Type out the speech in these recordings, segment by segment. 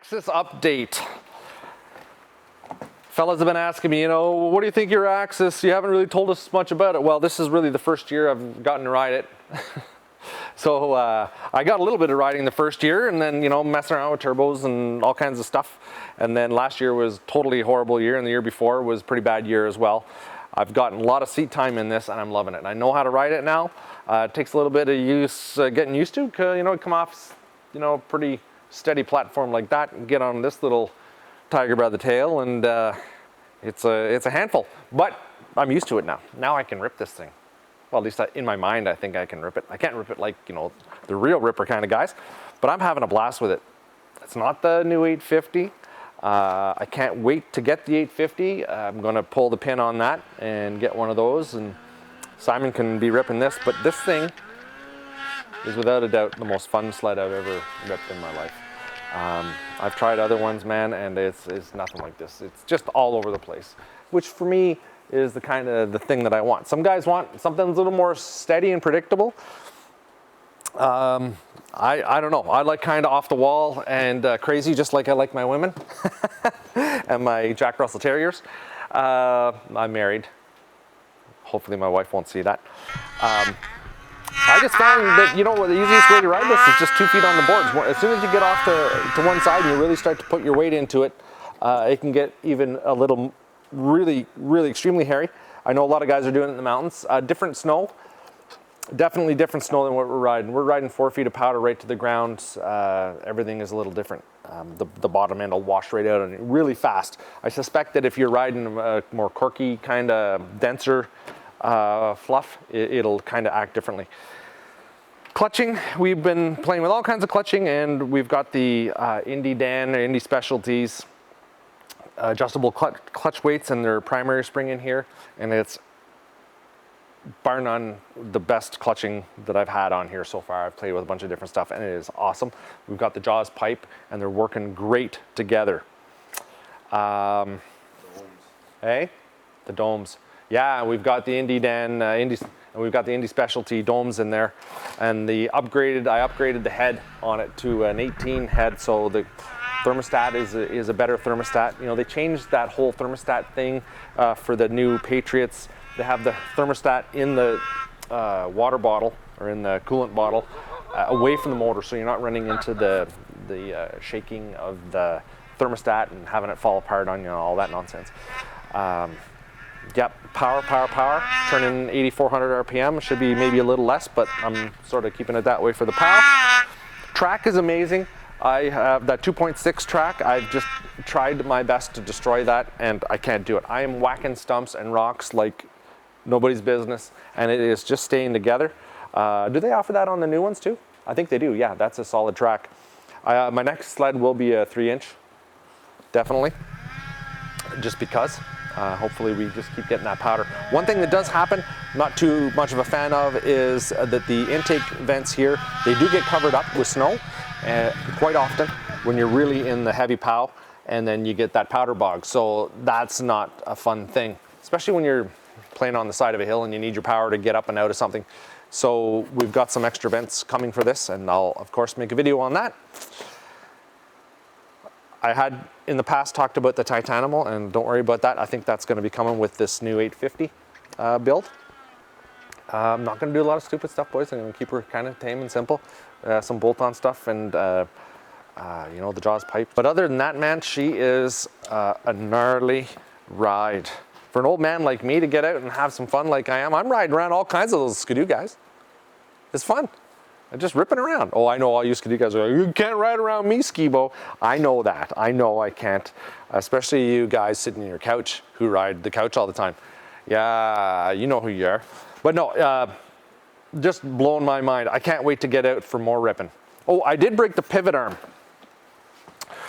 AXYS update. Fellas have been asking me, what do you think of your AXYS? You haven't really told us much about it. Well, this is really the first year I've gotten to ride it. So I got a little bit of riding the first year and then, messing around with turbos and all kinds of stuff. And then last year was totally horrible year, and the year before was a pretty bad year as well. I've gotten a lot of seat time in this and I'm loving it. I know how to ride it now. It takes a little bit of getting used to, because, come off, pretty steady platform like that and get on this little tiger by the tail, and it's a handful, but I'm used to it now. Now I can rip this thing. Well, at least in my mind, I think I can rip it. I can't rip it like, the real ripper kind of guys, but I'm having a blast with it. It's not the new 850. I can't wait to get the 850. I'm gonna pull the pin on that and get one of those, and Simon can be ripping this, but this thing is without a doubt the most fun sled I've ever ripped in my life. I've tried other ones, man, and it's nothing like this. It's just all over the place, which for me is the kind of the thing that I want. Some guys want something a little more steady and predictable. I don't know. I like kind of off the wall and crazy, just like I like my women and my Jack Russell Terriers. I'm married. Hopefully my wife won't see that. I just found that, the easiest way to ride this is just 2 feet on the boards. As soon as you get off to one side and you really start to put your weight into it, it can get even a little really, really extremely hairy. I know a lot of guys are doing it in the mountains. Different snow, definitely different snow than what we're riding. We're riding 4 feet of powder right to the ground. Everything is a little different. The bottom end will wash right out and really fast. I suspect that if you're riding a more corky, kind of denser fluff, it'll kind of act differently. Clutching, we've been playing with all kinds of clutching, and we've got the Indy Specialties adjustable clutch weights and their primary spring in here, and it's bar none the best clutching that I've had on here so far. I've played with a bunch of different stuff and it is awesome. We've got the Jaws pipe and they're working great together. The domes. Yeah, we've got the we've got the Indy Specialty domes in there, and I upgraded the head on it to an 18 head, so the thermostat is a better thermostat. They changed that whole thermostat thing for the new Patriots. They have the thermostat in the water bottle or in the coolant bottle away from the motor, so you're not running into the shaking of the thermostat and having it fall apart on you, all that nonsense. Yep, power, turning 8,400 RPM. Should be maybe a little less, but I'm sort of keeping it that way for the power. Track is amazing. I have that 2.6 track. I've just tried my best to destroy that, and I can't do it. I am whacking stumps and rocks like nobody's business, and it is just staying together. Do they offer that on the new ones too? I think they do. Yeah, that's a solid track. My next sled will be a 3-inch, definitely, just because. Hopefully we just keep getting that powder. One thing that does happen, not too much of a fan of, is that the intake vents here, they do get covered up with snow quite often when you're really in the heavy pow, and then you get that powder bog. So that's not a fun thing, especially when you're playing on the side of a hill and you need your power to get up and out of something. So we've got some extra vents coming for this, and I'll of course make a video on that. I had in the past talked about the Titanimal, and don't worry about that. I think that's going to be coming with this new 850 build. I'm not going to do a lot of stupid stuff, boys. I'm going to keep her kind of tame and simple. Some bolt-on stuff and the Jaws pipe. But other than that, man, she is a gnarly ride. For an old man like me to get out and have some fun like I am, I'm riding around all kinds of those Skidoo guys. It's fun. I'm just ripping around. Oh, I know all you Skidoo guys are like, you can't ride around me, Skibo. I know that. I know I can't. Especially you guys sitting in your couch who ride the couch all the time. Yeah, you know who you are. But no, just blowing my mind. I can't wait to get out for more ripping. Oh, I did break the pivot arm.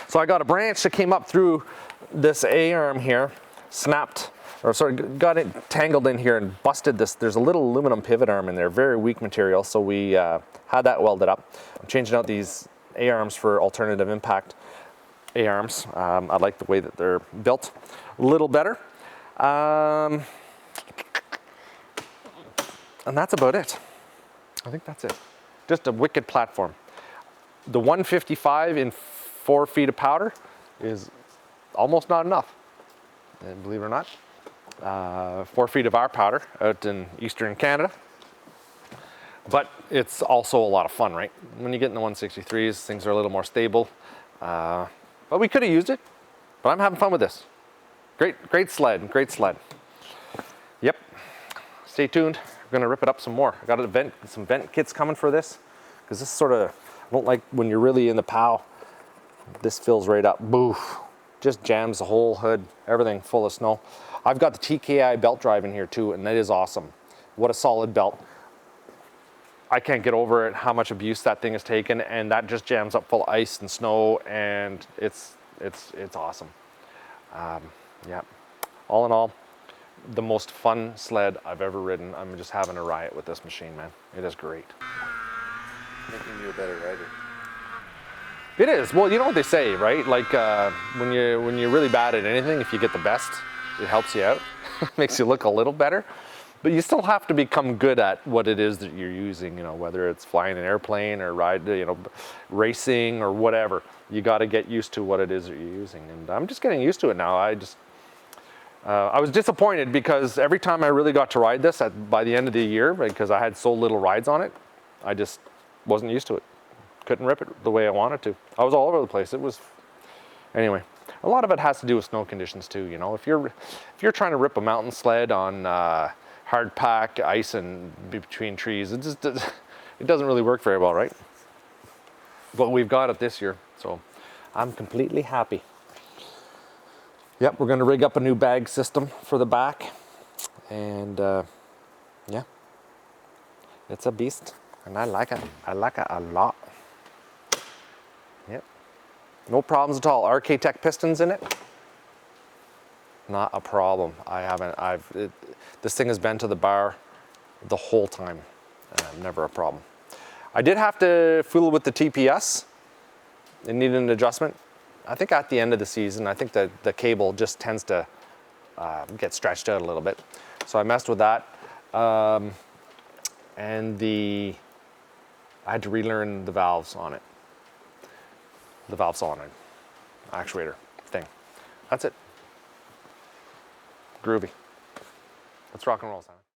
So I got a branch that came up through this A-arm here, snapped, or sort of got it tangled in here and busted this. There's a little aluminum pivot arm in there, very weak material, so we had that welded up. I'm changing out these A-arms for alternative impact A-arms. I like the way that they're built a little better. And that's about it. I think that's it. Just a wicked platform. The 155 in 4 feet of powder is almost not enough. And believe it or not, 4 feet of our powder out in Eastern Canada. But it's also a lot of fun, right? When you get in the 163s, things are a little more stable. But we could have used it, but I'm having fun with this. Great sled, great sled. Yep, stay tuned. We're gonna rip it up some more. I got some vent kits coming for this, because this sort of, I don't like when you're really in the POW, this fills right up, boof. Just jams the whole hood, everything full of snow. I've got the TKI belt drive in here too, and that is awesome. What a solid belt. I can't get over it, how much abuse that thing has taken, and that just jams up full of ice and snow, and it's awesome. Yeah, all in all, the most fun sled I've ever ridden. I'm just having a riot with this machine, man. It is great. Making you a better rider. It is. Well, you know what they say, right? Like when you're really bad at anything, if you get the best, it helps you out. Makes you look a little better. But you still have to become good at what it is that you're using, you know, whether it's flying an airplane or racing or whatever. You got to get used to what it is that you're using. And I'm just getting used to it now. I was disappointed because every time I really got to ride this by the end of the year, because I had so little rides on it, I just wasn't used to it. Couldn't rip it the way I wanted to. I was all over the place. Anyway, a lot of it has to do with snow conditions too. You know, if you're trying to rip a mountain sled on hard pack ice and between trees, it doesn't really work very well, right? But we've got it this year, so I'm completely happy. Yep, we're gonna rig up a new bag system for the back, and yeah, it's a beast, and I like it. I like it a lot. Yep, no problems at all. RK Tech pistons in it. Not a problem. This thing has been to the bar the whole time. Never a problem. I did have to fool with the TPS. It needed an adjustment. I think at the end of the season, I think that the cable just tends to get stretched out a little bit. So I messed with that. And I had to relearn the valves on it. The valve solenoid actuator thing. That's it. Groovy. Let's rock and roll, Simon.